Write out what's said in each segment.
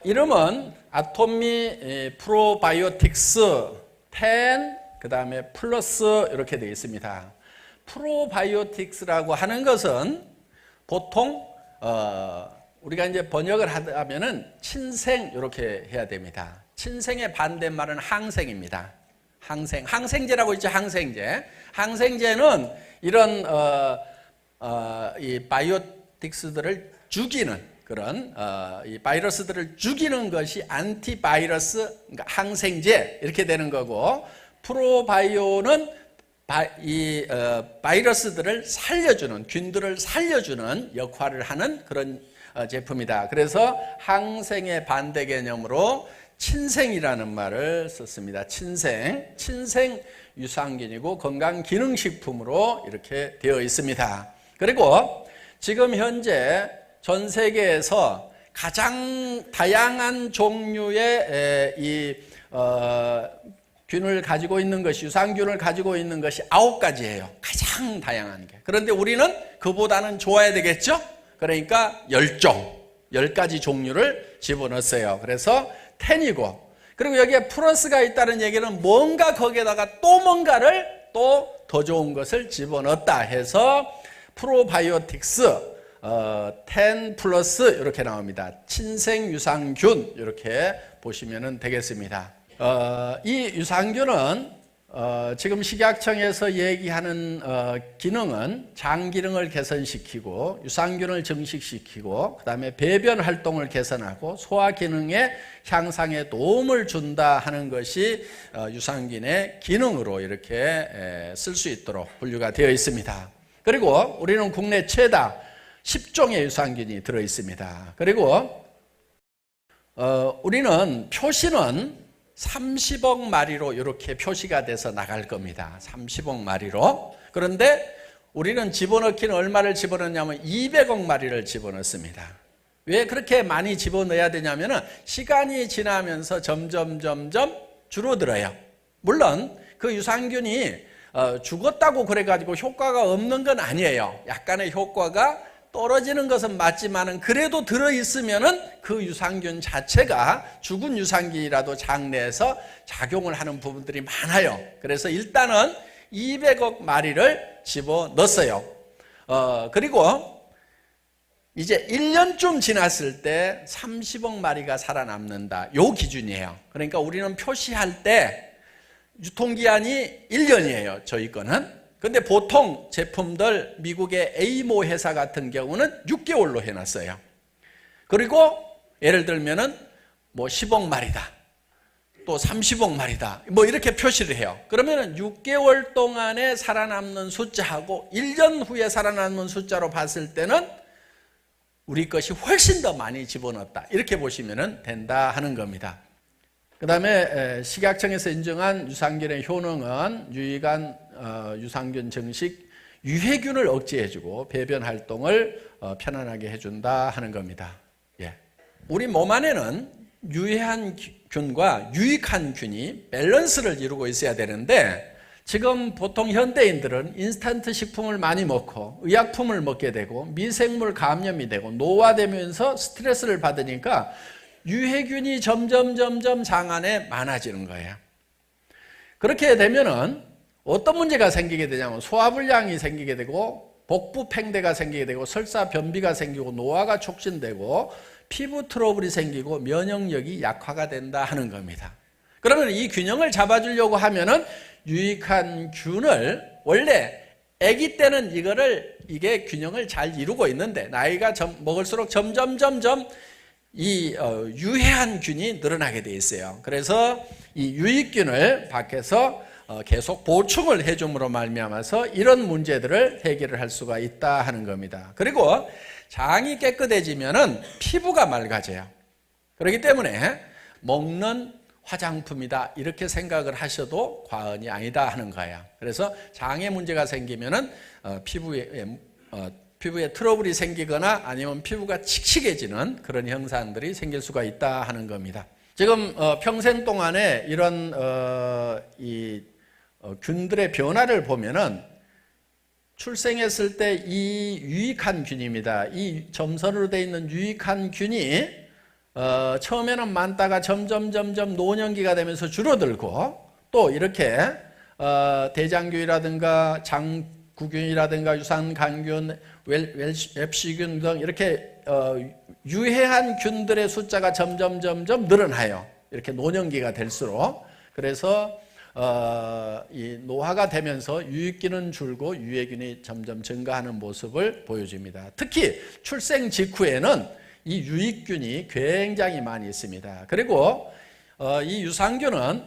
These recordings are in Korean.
이름은 아토미 프로바이오틱스 10 그 다음에 플러스 이렇게 되어 있습니다. 프로바이오틱스라고 하는 것은 보통 우리가 이제 번역을 하면은 친생 이렇게 해야 됩니다. 친생의 반대말은 항생입니다. 항생제라고 있죠. 항생제는 이런 이 바이오틱스들을 죽이는 그런 이 바이러스들을 죽이는 것이 안티바이러스, 그러니까 항생제 이렇게 되는 거고, 프로바이오는 이 바이러스들을 살려주는, 균들을 살려주는 역할을 하는 그런 제품이다. 그래서 항생의 반대 개념으로 친생이라는 말을 썼습니다. 친생 유산균이고 건강기능식품으로 이렇게 되어 있습니다. 그리고 지금 현재 전 세계에서 가장 다양한 종류의 이 균을 가지고 있는 것이, 유산균을 가지고 있는 것이 9가지예요. 가장 다양한 게. 그런데 우리는 그보다는 좋아야 되겠죠? 그러니까 10가지 종류를 집어넣었어요. 그래서 10이고, 그리고 여기에 플러스가 있다는 얘기는 뭔가 거기에다가 또 뭔가를 또 더 좋은 것을 집어넣었다 해서 프로바이오틱스 10 플러스 이렇게 나옵니다. 친생 유산균 이렇게 보시면 되겠습니다. 이 유산균은 지금 식약청에서 얘기하는 기능은 장 기능을 개선시키고 유산균을 증식시키고 그 다음에 배변 활동을 개선하고 소화 기능의 향상에 도움을 준다 하는 것이 유산균의 기능으로 이렇게 쓸 수 있도록 분류가 되어 있습니다. 그리고 우리는 국내 최다 10종의 유산균이 들어 있습니다. 그리고 우리는 표시는 30억 마리로 이렇게 표시가 돼서 나갈 겁니다. 30억 마리로. 그런데 우리는 집어넣기는 얼마를 집어넣냐면 200억 마리를 집어넣습니다. 왜 그렇게 많이 집어넣어야 되냐면 시간이 지나면서 점점 줄어들어요. 물론 그 유산균이 죽었다고 그래가지고 효과가 없는 건 아니에요. 약간의 효과가 떨어지는 것은 맞지만은 그래도 들어있으면은 그 유산균 자체가 죽은 유산균이라도 장내에서 작용을 하는 부분들이 많아요. 그래서 일단은 200억 마리를 집어 넣었어요. 그리고 이제 1년쯤 지났을 때 30억 마리가 살아남는다. 요 기준이에요. 그러니까 우리는 표시할 때 유통기한이 1년이에요. 저희 거는. 근데 보통 제품들 미국의 에이모 회사 같은 경우는 6개월로 해놨어요. 그리고 예를 들면은 뭐 10억 마리다, 또 30억 마리다, 뭐 이렇게 표시를 해요. 그러면은 6개월 동안에 살아남는 숫자하고 1년 후에 살아남는 숫자로 봤을 때는 우리 것이 훨씬 더 많이 집어넣었다, 이렇게 보시면 된다 하는 겁니다. 그 다음에 식약청에서 인정한 유산균의 효능은 유익한 유산균 증식 유해균을 억제해주고 배변 활동을 편안하게 해준다 하는 겁니다. 예. 우리 몸 안에는 유해한 균과 유익한 균이 밸런스를 이루고 있어야 되는데, 지금 보통 현대인들은 인스턴트 식품을 많이 먹고 의약품을 먹게 되고 미생물 감염이 되고 노화되면서 스트레스를 받으니까 유해균이 점점 장 안에 많아지는 거예요. 그렇게 되면은 어떤 문제가 생기게 되냐면 소화불량이 생기게 되고 복부 팽대가 생기게 되고 설사 변비가 생기고 노화가 촉진되고 피부 트러블이 생기고 면역력이 약화가 된다 하는 겁니다. 그러면 이 균형을 잡아주려고 하면은 유익한 균을, 원래 아기 때는 이게 균형을 잘 이루고 있는데 나이가 먹을수록 점점 이 유해한 균이 늘어나게 돼 있어요. 그래서 이 유익균을 밖에서 계속 보충을 해줌으로 말미암아서 이런 문제들을 해결을 할 수가 있다 하는 겁니다. 그리고 장이 깨끗해지면은 피부가 맑아져요. 그렇기 때문에 먹는 화장품이다 이렇게 생각을 하셔도 과언이 아니다 하는 거예요. 그래서 장에 문제가 생기면은 피부에 트러블이 생기거나 아니면 피부가 칙칙해지는 그런 현상들이 생길 수가 있다 하는 겁니다. 지금 평생 동안에 이런 균들의 변화를 보면은 출생했을 때 이 유익한 균입니다. 이 점선으로 되어 있는 유익한 균이 처음에는 많다가 점점 노년기가 되면서 줄어들고 또 이렇게 대장균이라든가 장구균이라든가 유산간균, 웹시균 등 이렇게 유해한 균들의 숫자가 점점 늘어나요. 이렇게 노년기가 될수록. 그래서 이 노화가 되면서 유익균은 줄고 유해균이 점점 증가하는 모습을 보여줍니다. 특히 출생 직후에는 이 유익균이 굉장히 많이 있습니다. 그리고 이 유산균은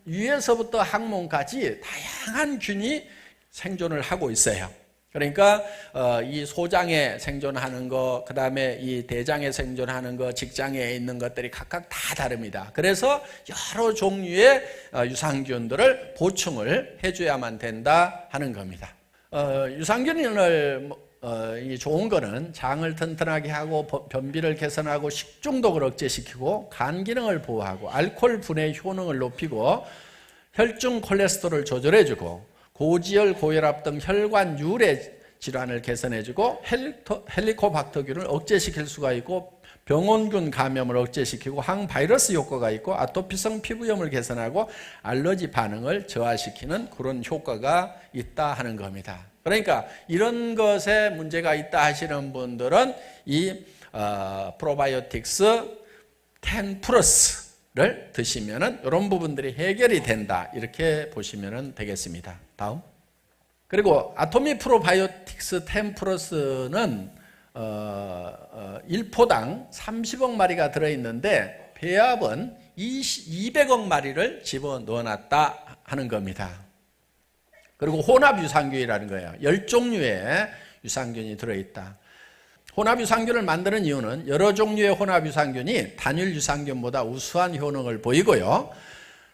유에서부터 항문까지 다양한 균이 생존을 하고 있어요. 그러니까 이 소장에 생존하는 거, 그 다음에 이 대장에 생존하는 거, 직장에 있는 것들이 각각 다 다릅니다. 그래서 여러 종류의 유산균들을 보충을 해줘야만 된다 하는 겁니다. 유산균을 이 좋은 거는 장을 튼튼하게 하고 변비를 개선하고 식중독을 억제시키고 간 기능을 보호하고 알코올 분해 효능을 높이고 혈중 콜레스테롤을 조절해주고 고지혈, 고혈압 등 혈관 유래 질환을 개선해주고 헬리코박터균을 억제시킬 수가 있고 병원균 감염을 억제시키고 항바이러스 효과가 있고 아토피성 피부염을 개선하고 알러지 반응을 저하시키는 그런 효과가 있다 하는 겁니다. 그러니까 이런 것에 문제가 있다 하시는 분들은 이 프로바이오틱스 10 플러스를 드시면은 이런 부분들이 해결이 된다 이렇게 보시면 되겠습니다. 다음. 그리고 아토미 프로바이오틱스 10 플러스는 1포당 30억 마리가 들어있는데 배합은 200억 마리를 집어넣어놨다 하는 겁니다. 그리고 혼합 유산균이라는 거예요. 10종류의 유산균이 들어있다. 혼합 유산균을 만드는 이유는 여러 종류의 혼합 유산균이 단일 유산균보다 우수한 효능을 보이고요.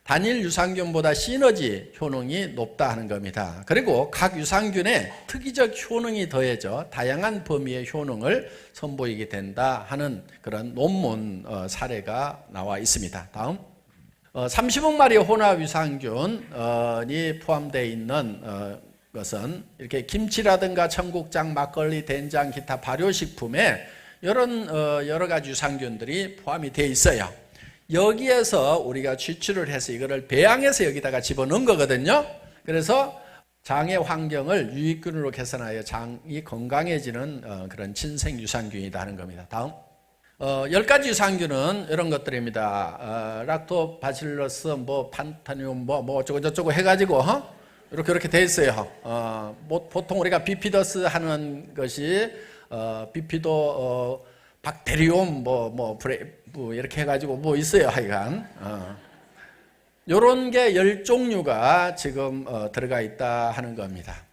단일 유산균보다 시너지 효능이 높다 하는 겁니다. 그리고 각 유산균의 특이적 효능이 더해져 다양한 범위의 효능을 선보이게 된다 하는 그런 논문 사례가 나와 있습니다. 다음. 30억 마리의 혼합 유산균이 포함되어 있는 것은 이렇게 김치라든가 청국장, 막걸리, 된장, 기타 발효식품에 이런 여러 가지 유산균들이 포함이 되어 있어요. 여기에서 우리가 취출을 해서 이거를 배양해서 여기다가 집어넣은 거거든요. 그래서 장의 환경을 유익균으로 개선하여 장이 건강해지는 그런 친생 유산균이다 하는 겁니다. 다음. 10가지 유산균은 이런 것들입니다. 락토바실러스, 판타늄, 어쩌고 저쩌고 해가지고, 이렇게 돼 있어요. 보통 우리가 비피더스 하는 것이, 비피도, 박테리움, 이렇게 해가지고 있어요, 하여간. 요런 게 10종류가 지금 들어가 있다 하는 겁니다.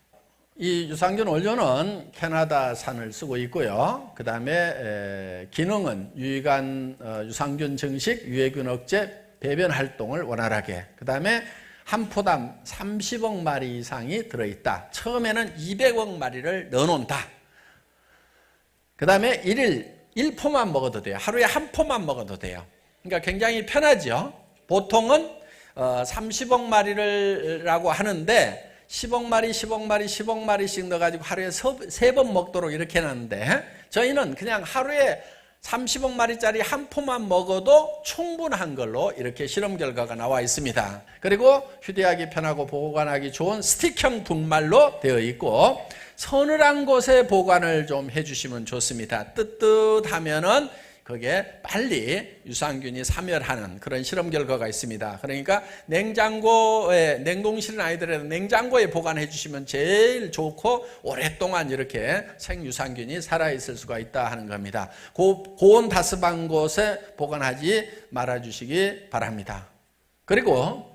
이 유산균 원료는 캐나다산을 쓰고 있고요. 그 다음에 기능은 유익한 유산균 증식, 유해균 억제, 배변 활동을 원활하게. 그 다음에 한 포당 30억 마리 이상이 들어있다. 처음에는 200억 마리를 넣어놓는다. 그 다음에 1포만 먹어도 돼요. 하루에 한 포만 먹어도 돼요. 그러니까 굉장히 편하죠. 보통은 30억 마리라고 하는데 10억 마리, 10억 마리, 10억 마리씩 넣어가지고 하루에 3번 먹도록 이렇게 해놨는데 저희는 그냥 하루에 30억 마리짜리 한 포만 먹어도 충분한 걸로 이렇게 실험 결과가 나와 있습니다. 그리고 휴대하기 편하고 보관하기 좋은 스틱형 분말로 되어 있고 서늘한 곳에 보관을 좀 해주시면 좋습니다. 뜨뜻하면은 그게 빨리 유산균이 사멸하는 그런 실험 결과가 있습니다. 그러니까 냉동실은 아니더라도 냉장고에 보관해 주시면 제일 좋고 오랫동안 이렇게 생유산균이 살아있을 수가 있다 하는 겁니다. 고온 다습한 곳에 보관하지 말아 주시기 바랍니다. 그리고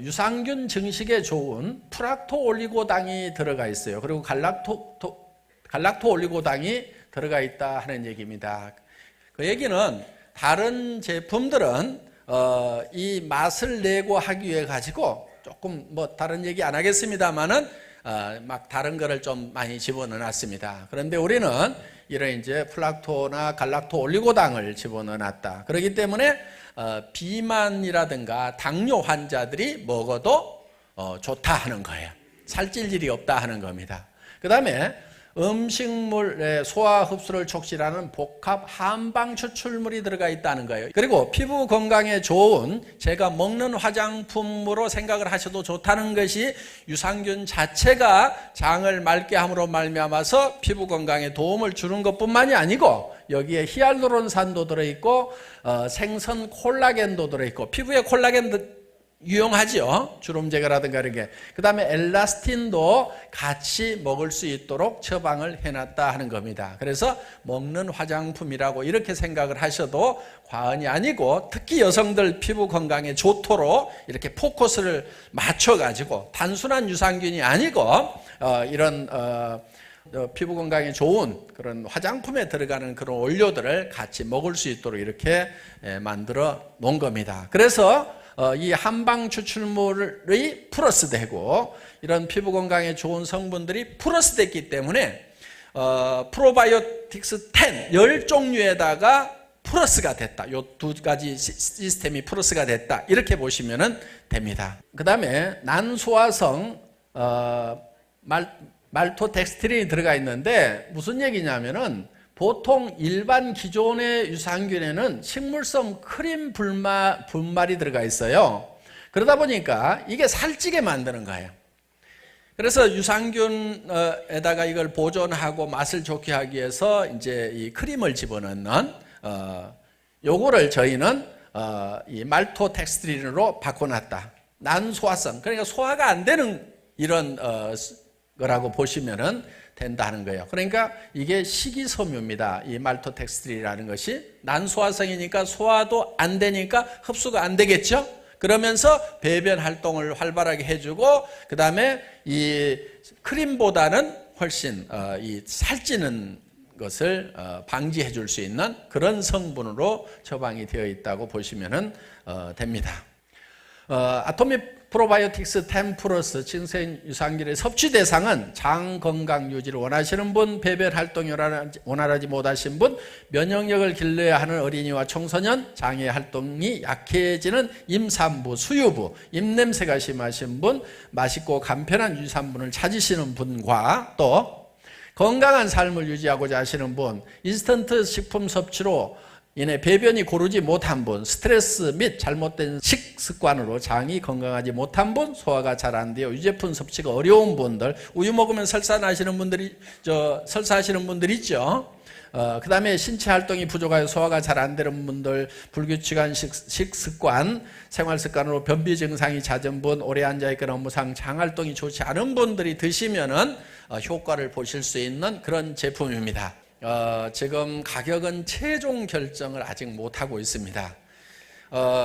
유산균 증식에 좋은 프락토 올리고당이 들어가 있어요. 그리고 갈락토 올리고당이 들어가 있다 하는 얘기입니다. 그 얘기는 다른 제품들은 이 맛을 내고 하기 위해 가지고 조금 다른 얘기 안 하겠습니다만은 막 다른 거를 좀 많이 집어넣어 놨습니다. 그런데 우리는 이런 이제 플락토나 갈락토 올리고당을 집어넣어 놨다. 그렇기 때문에 비만이라든가 당뇨 환자들이 먹어도 좋다 하는 거예요. 살찔 일이 없다 하는 겁니다. 그 다음에 음식물의 소화 흡수를 촉진하는 복합 한방 추출물이 들어가 있다는 거예요. 그리고 피부 건강에 좋은 제가 먹는 화장품으로 생각을 하셔도 좋다는 것이 유산균 자체가 장을 맑게 함으로 말미암아서 피부 건강에 도움을 주는 것뿐만이 아니고 여기에 히알루론산도 들어있고 생선 콜라겐도 들어있고 피부에 콜라겐 유용하죠. 주름 제거라든가 이런 게. 그 다음에 엘라스틴도 같이 먹을 수 있도록 처방을 해놨다 하는 겁니다. 그래서 먹는 화장품이라고 이렇게 생각을 하셔도 과언이 아니고 특히 여성들 피부 건강에 좋도록 이렇게 포커스를 맞춰가지고 단순한 유산균이 아니고 이런 피부 건강에 좋은 그런 화장품에 들어가는 그런 원료들을 같이 먹을 수 있도록 이렇게 만들어 놓은 겁니다. 그래서 이 한방 추출물이 플러스되고 이런 피부 건강에 좋은 성분들이 플러스됐기 때문에 프로바이오틱스 10 종류에다가 플러스가 됐다. 이 두 가지 시스템이 플러스가 됐다. 이렇게 보시면 됩니다. 그 다음에 난소화성 말토덱스트린이 들어가 있는데 무슨 얘기냐면은 보통 일반 기존의 유산균에는 식물성 크림 분말이 들어가 있어요. 그러다 보니까 이게 살찌게 만드는 거예요. 그래서 유산균에다가 이걸 보존하고 맛을 좋게 하기 위해서 이제 이 크림을 집어넣는 요거를 저희는 이 말토덱스트린으로 바꿔놨다. 난소화성, 그러니까 소화가 안 되는 이런 거라고 보시면은 된다는 거예요. 그러니까 이게 식이섬유입니다. 이 말토덱스트린이라는 것이 난소화성이니까 소화도 안 되니까 흡수가 안 되겠죠. 그러면서 배변 활동을 활발하게 해주고 그 다음에 이 크림보다는 훨씬 이 살찌는 것을 방지해 줄 수 있는 그런 성분으로 처방이 되어 있다고 보시면 됩니다. 아토믹 프로바이오틱스 10 플러스 진생 유산균의 섭취 대상은 장 건강 유지를 원하시는 분, 배변 활동이 원활하지 못하신 분, 면역력을 길러야 하는 어린이와 청소년, 장의 활동이 약해지는 임산부, 수유부, 입냄새가 심하신 분, 맛있고 간편한 유산균을 찾으시는 분과 또 건강한 삶을 유지하고자 하시는 분, 인스턴트 식품 섭취로 인해 배변이 고르지 못한 분, 스트레스 및 잘못된 식습관으로 장이 건강하지 못한 분, 소화가 잘 안 되어 유제품 섭취가 어려운 분들, 우유 먹으면 설사하시는 분들이 설사하시는 분들 있죠. 그 다음에 신체 활동이 부족하여 소화가 잘 안 되는 분들, 불규칙한 식습관, 생활 습관으로 변비 증상이 잦은 분, 오래 앉아 있거나 업무상 장 활동이 좋지 않은 분들이 드시면은 효과를 보실 수 있는 그런 제품입니다. 지금 가격은 최종 결정을 아직 못하고 있습니다.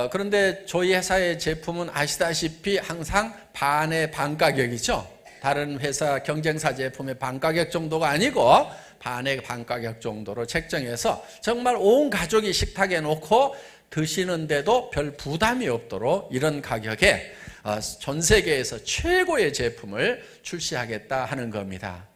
그런데 저희 회사의 제품은 아시다시피 항상 반의 반 가격이죠. 다른 회사 경쟁사 제품의 반 가격 정도가 아니고 반의 반 가격 정도로 책정해서 정말 온 가족이 식탁에 놓고 드시는데도 별 부담이 없도록 이런 가격에 전 세계에서 최고의 제품을 출시하겠다 하는 겁니다.